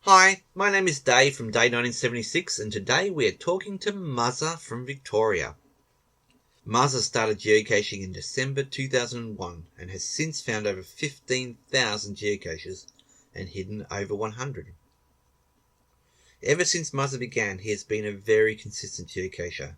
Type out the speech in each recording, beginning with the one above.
Hi, my name is Dave from day1976 and today we are talking to Muzza from Victoria. Muzza started geocaching in December 2001 and has since found over 15,000 geocaches and hidden over 100. Ever since Muzza began, he has been a very consistent geocacher.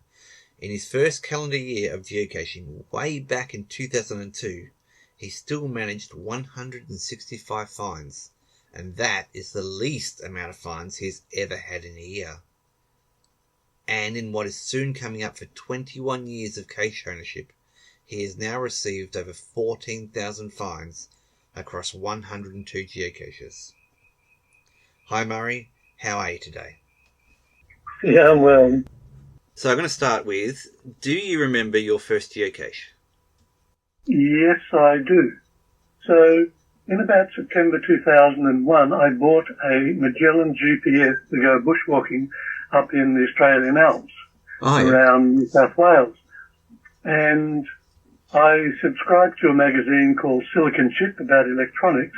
In his first calendar year of geocaching, way back in 2002, he still managed 165 finds. And that is the least amount of finds he's ever had in a year. And in what is soon coming up for 21 years of cache ownership, he has now received over 14,000 finds across 102 geocaches. Hi Murray, how are you today? Yeah, well, So I'm going to start with, do you remember your first geocache? yes, I do. So, in about September 2001, I bought a Magellan GPS to go bushwalking up in the Australian Alps around New South Wales. And I subscribed to a magazine called Silicon Chip about electronics.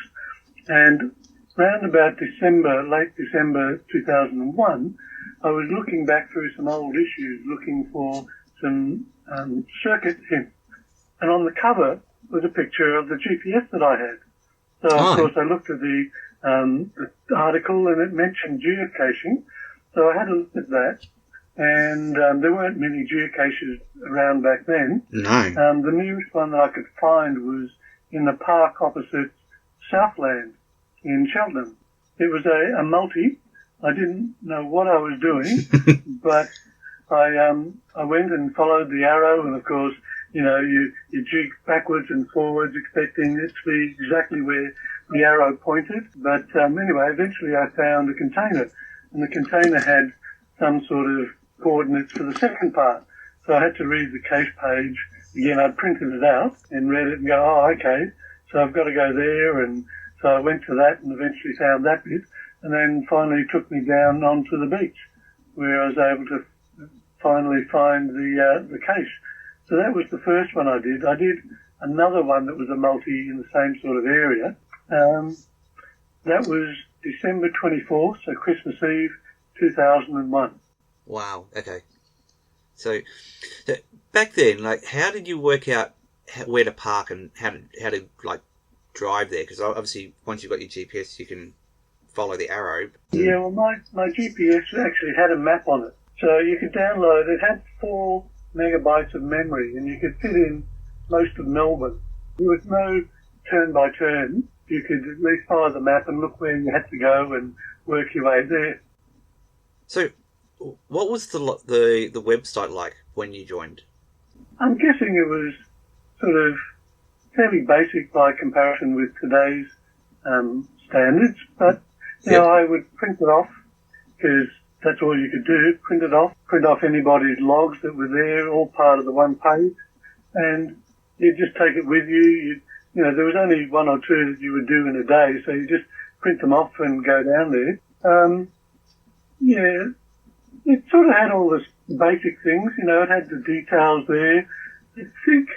And around about late December 2001, I was looking back through some old issues looking for some circuit hints. And on the cover was a picture of the GPS that I had. So, of course, I looked at the article and it mentioned geocaching. So I had a look at that. And there weren't many geocaches around back then. No. The nearest one that I could find was in the park opposite Southland in Cheltenham. It was a multi. I didn't know what I was doing, but I went and followed the arrow, and of course, you know, you jig backwards and forwards expecting it to be exactly where the arrow pointed. But anyway, eventually I found a container, and the container had some sort of coordinates for the second part. So I had to read the cache page. Again, I'd printed it out and read it and go, oh, okay, so I've got to go there. And so I went to that and eventually found that bit, and then finally took me down onto the beach where I was able to finally find the cache. So that was the first one I did. I did another one that was a multi in the same sort of area. That was December 24th, so Christmas Eve, 2001. Wow, okay. So back then, like, how did you work out where to park and how to like drive there? Because obviously, once you've got your GPS, you can follow the arrow. Yeah, well, my GPS actually had a map on it, so you could download. It had 4 megabytes of memory, and you could fit in most of Melbourne. There was no turn by turn. You could at least follow the map and look where you had to go and work your way there. So, what was the website like when you joined? I'm guessing it was sort of fairly basic by comparison with today's standards, but you know, I would print it off because that's all you could do. Print off anybody's logs that were there, all part of the one page, and you'd just take it with you. You know, there was only 1 or 2 that you would do in a day, so you just print them off and go down there. Yeah, it sort of had all the basic things. You know, it had the details there. I think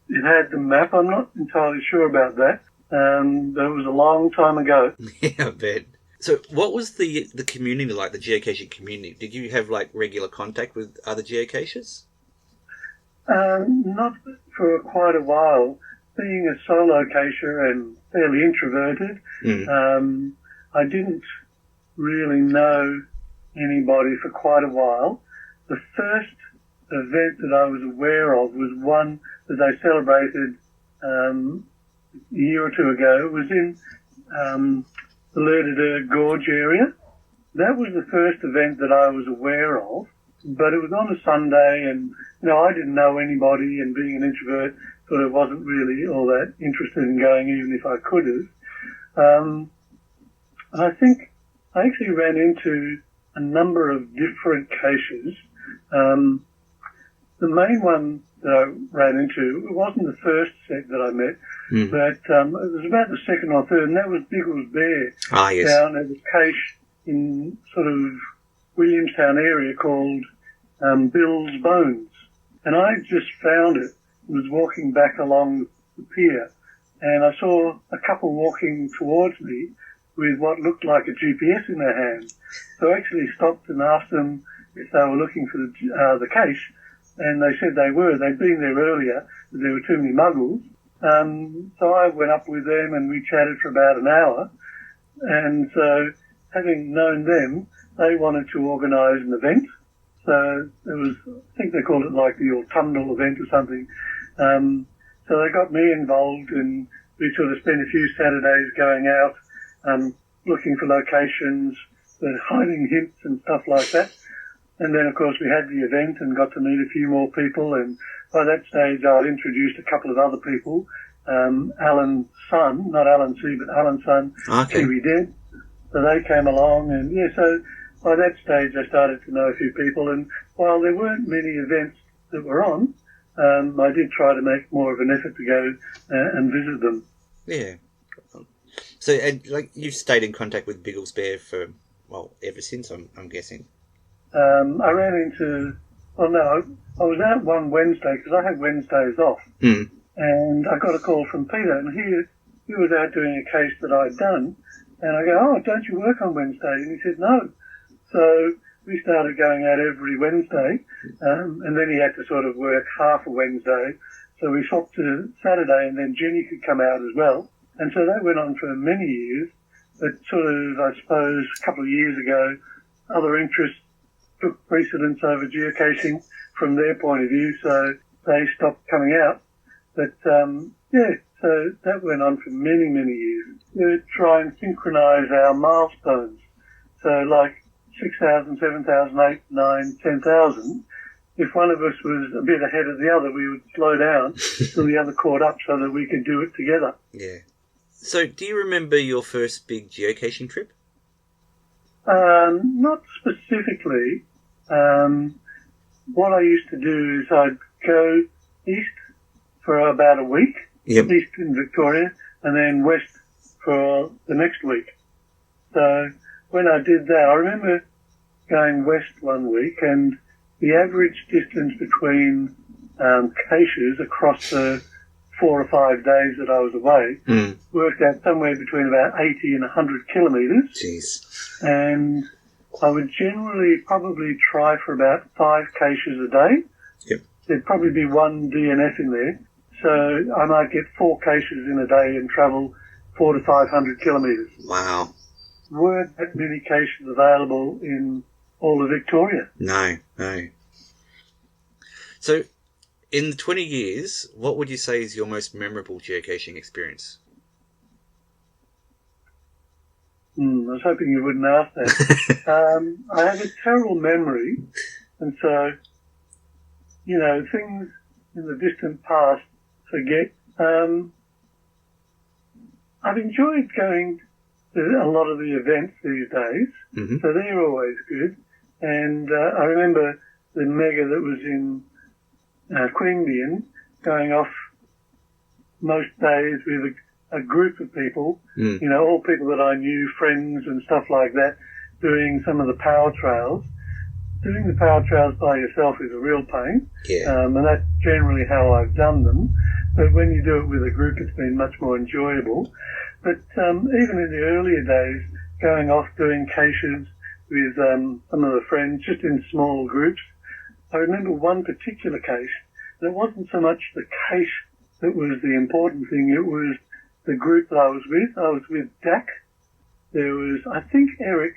it had the map. I'm not entirely sure about that. That was a long time ago. Yeah, I bet. So what was the community like, the geocaching community? Did you have, like, regular contact with other geocachers? Not for quite a while. Being a solo cacher and fairly introverted, I didn't really know anybody for quite a while. The first event that I was aware of was one that they celebrated a year or 2 ago. It was in the Lerder Gorge area. That was the first event that I was aware of, but it was on a Sunday, and you know, I didn't know anybody, and being an introvert, sort of wasn't really all that interested in going, even if I could have. I think I actually ran into a number of different caches. The main one that I ran into, it wasn't the first set that I met, but it was about the second or third, and that was Biggles Bear down at a cache in sort of Williamstown area called Bill's Bones. And I just found it, was walking back along the pier, and I saw a couple walking towards me, with what looked like a GPS in their hand. So I actually stopped and asked them if they were looking for the cache, and they said they were. They'd been there earlier, but there were too many muggles. So I went up with them and we chatted for about an hour. And so, having known them, they wanted to organise an event. So it was, I think they called it like the autumnal event or something. So they got me involved, and we sort of spent a few Saturdays going out, looking for locations, hiding hints and stuff like that. And then, of course, we had the event and got to meet a few more people. And by that stage, I'd introduced a couple of other people. Alan's son, not Alan C, but Alan's son, Kiwi Dead. So they came along, and yeah, so by that stage, I started to know a few people. And while there weren't many events that were on, I did try to make more of an effort to go and visit them. Yeah. So, like, you've stayed in contact with Biggles Bear for, well, ever since, I'm guessing. I ran into, I was out one Wednesday because I had Wednesdays off. Mm. And I got a call from Peter, and he was out doing a case that I'd done. And I go, oh, don't you work on Wednesday? And he said, no. So we started going out every Wednesday, and then he had to sort of work half a Wednesday. So we swapped to Saturday, and then Jenny could come out as well. And so that went on for many years. But sort of, I suppose, a couple of years ago, other interests took precedence over geocaching from their point of view, so they stopped coming out. But, yeah, so that went on for many, many years. We would try and synchronise our milestones. So like 6,000, 7,000, 8, 9, 10,000, if one of us was a bit ahead of the other, we would slow down till the other caught up so that we could do it together. Yeah. So do you remember your first big geocaching trip? Not specifically. What I used to do is I'd go east for about a week, Yep. east in Victoria, and then west for the next week. So when I did that, I remember going west one week, and the average distance between caches across the 4 or 5 days that I was away worked out somewhere between about 80 and 100 kilometres. Jeez. And I would generally probably try for about 5 caches a day. Yep. There'd probably be one DNF in there. So I might get 4 caches in a day and travel 400 to 500 kilometres. Wow. Weren't that many caches available in all of Victoria? No. So, in the 20 years, what would you say is your most memorable geocaching experience? I was hoping you wouldn't ask that. I have a terrible memory, and so, you know, things in the distant past forget. I've enjoyed going to a lot of the events these days, so they're always good. And I remember the mega that was in Queanbeyan going off most days with a group of people, you know, all people that I knew, friends and stuff like that, doing some of the power trails. Doing the power trails by yourself is a real pain, and that's generally how I've done them. But when you do it with a group, it's been much more enjoyable. But even in the earlier days, going off doing caches with some of the friends, just in small groups, I remember one particular cache, and it wasn't so much the cache that was the important thing, it was the group that I was with. I was with Dak. There was, I think, Eric,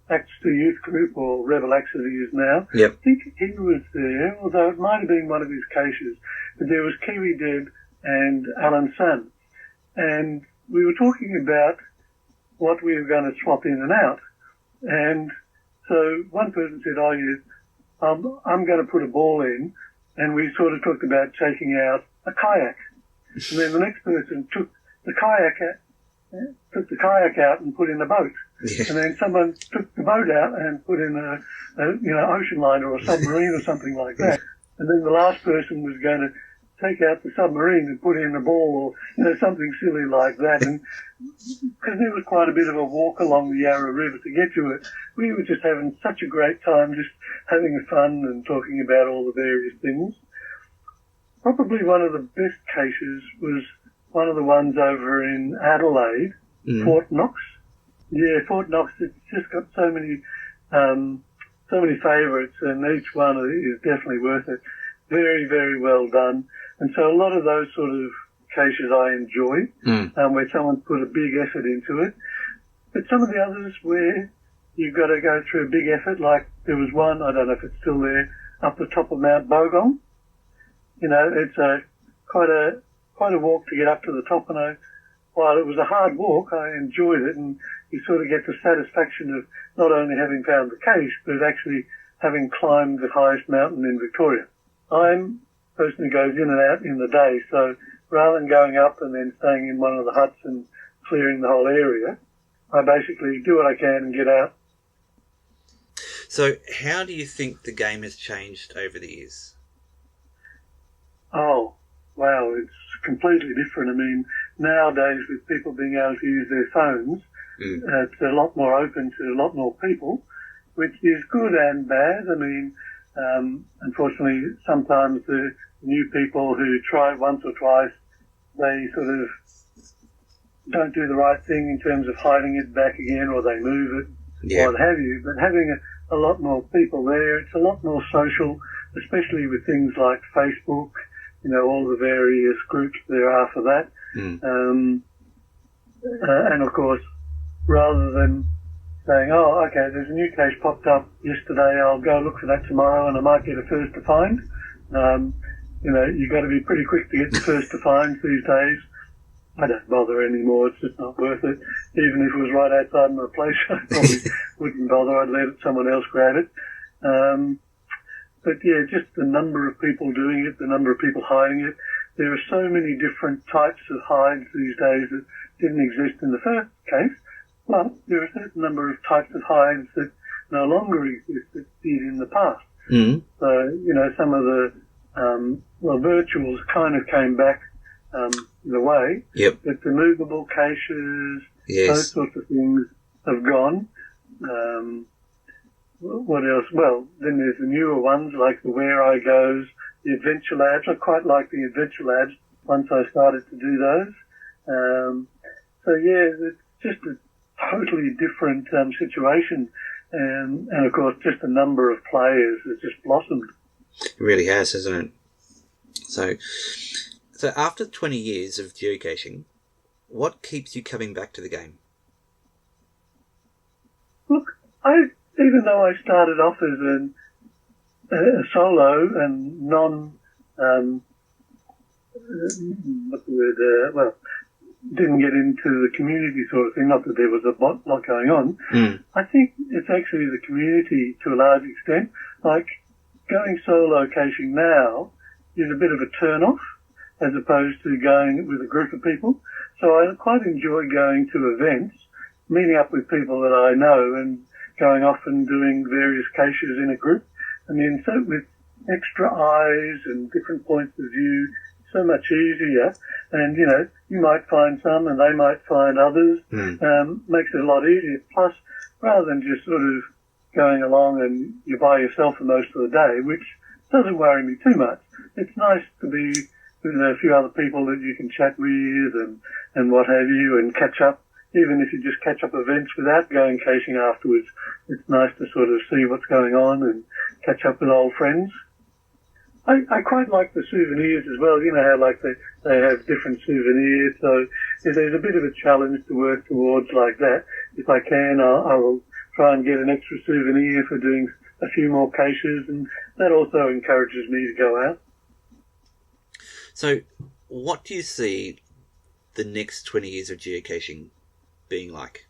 Axter Youth Group, or Rebel Axe as he is now. Yep. I think he was there, although it might have been one of his caches. But there was Kiwi Deb and Alan's son. And we were talking about what we were going to swap in and out. And so one person said, oh, yeah, I'm going to put a ball in. And we sort of talked about taking out a kayak. And then the next person took the kayak out and put in a boat. Yeah. And then someone took the boat out and put in a ocean liner or a submarine or something like that. And then the last person was going to take out the submarine and put in a ball or, something silly like that. And because there was quite a bit of a walk along the Yarra River to get to it, we were just having such a great time, just having fun and talking about all the various things. Probably one of the best cases was one of the ones over in Adelaide, Fort Knox. Yeah, Fort Knox, it's just got so many favourites, and each one is definitely worth it. Very, very well done. And so a lot of those sort of cases I enjoy, where someone's put a big effort into it. But some of the others where you've got to go through a big effort, like there was one, I don't know if it's still there, up the top of Mount Bogong. You know, it's quite a walk to get up to the top, and while it was a hard walk, I enjoyed it, and you sort of get the satisfaction of not only having found the cache, but actually having climbed the highest mountain in Victoria. I'm a person who goes in and out in the day, so rather than going up and then staying in one of the huts and clearing the whole area, I basically do what I can and get out. So how do you think the game has changed over the years? Oh, wow, it's completely different. I mean, nowadays with people being able to use their phones, it's a lot more open to a lot more people, which is good and bad. I mean, unfortunately, sometimes the new people who try it once or twice, they sort of don't do the right thing in terms of hiding it back again, or they move it, or what have you. But having a lot more people there, it's a lot more social, especially with things like Facebook, you know, all the various groups there are for that. And of course, rather than saying, oh, okay, there's a new cache popped up yesterday, I'll go look for that tomorrow and I might get a first to find. You know, you've got to be pretty quick to get the first to find these days. I don't bother anymore. It's just not worth it. Even if it was right outside my place, I probably wouldn't bother. I'd let someone else grab it. But yeah, just the number of people doing it, the number of people hiding it. There are so many different types of hides these days that didn't exist in the first case. But there are a certain number of types of hides that no longer exist that did in the past. So, you know, some of the, virtuals kind of came back in a way. But the movable caches, those sorts of things have gone. What else? Well, then there's the newer ones like the Where I Goes, the Adventure Labs. I quite like the Adventure Labs once I started to do those. So yeah, it's just a totally different situation. And of course, just the number of players has just blossomed. It really has, hasn't it? So after 20 years of geocaching, what keeps you coming back to the game? Look, even though I started off as a solo and didn't get into the community sort of thing, not that there was a lot going on. I think it's actually the community to a large extent. Like, going solo caching now is a bit of a turn-off as opposed to going with a group of people. So I quite enjoy going to events, meeting up with people that I know and going off and doing various caches in a group. I mean, so with extra eyes and different points of view, so much easier. And, you know, you might find some and they might find others. Makes it a lot easier. Plus, rather than just sort of going along and you're by yourself for most of the day, which doesn't worry me too much. It's nice to be with a few other people that you can chat with and what have you, and catch up. Even if you just catch up events without going caching afterwards, it's nice to sort of see what's going on and catch up with old friends. I quite like the souvenirs as well. You know how like they have different souvenirs, so if there's a bit of a challenge to work towards like that, if I can, I will try and get an extra souvenir for doing a few more caches, and that also encourages me to go out. So what do you see the next 20 years of geocaching being like?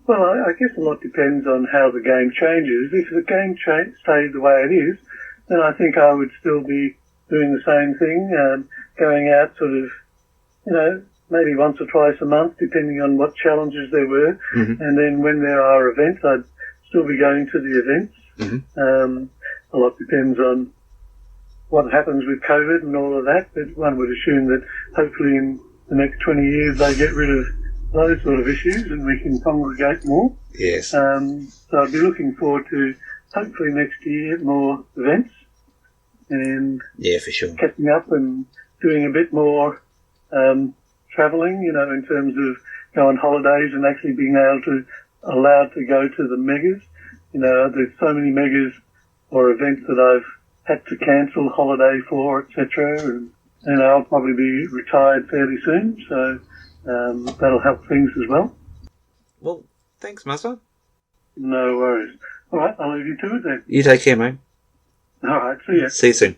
Well, I guess a lot depends on how the game changes. If the game stays the way it is, then I think I would still be doing the same thing, going out sort of, you know, maybe once or twice a month, depending on what challenges there were. And then when there are events, I'd still be going to the events. A lot depends on what happens with COVID and all of that, but one would assume that hopefully in the next 20 years they get rid of those sort of issues and we can congregate more. Yes. So I'd be looking forward to hopefully next year more events and yeah, for sure, catching up and doing a bit more travelling, you know, in terms of going on holidays and actually being allowed to go to the megas. You know, there's so many megas or events that I've had to cancel holiday for, etc. And, you know, I'll probably be retired fairly soon, so that'll help things as well. Well, thanks, Muzza. No worries. All right, I'll leave you to it then. You take care, mate. All right, see ya. See you soon.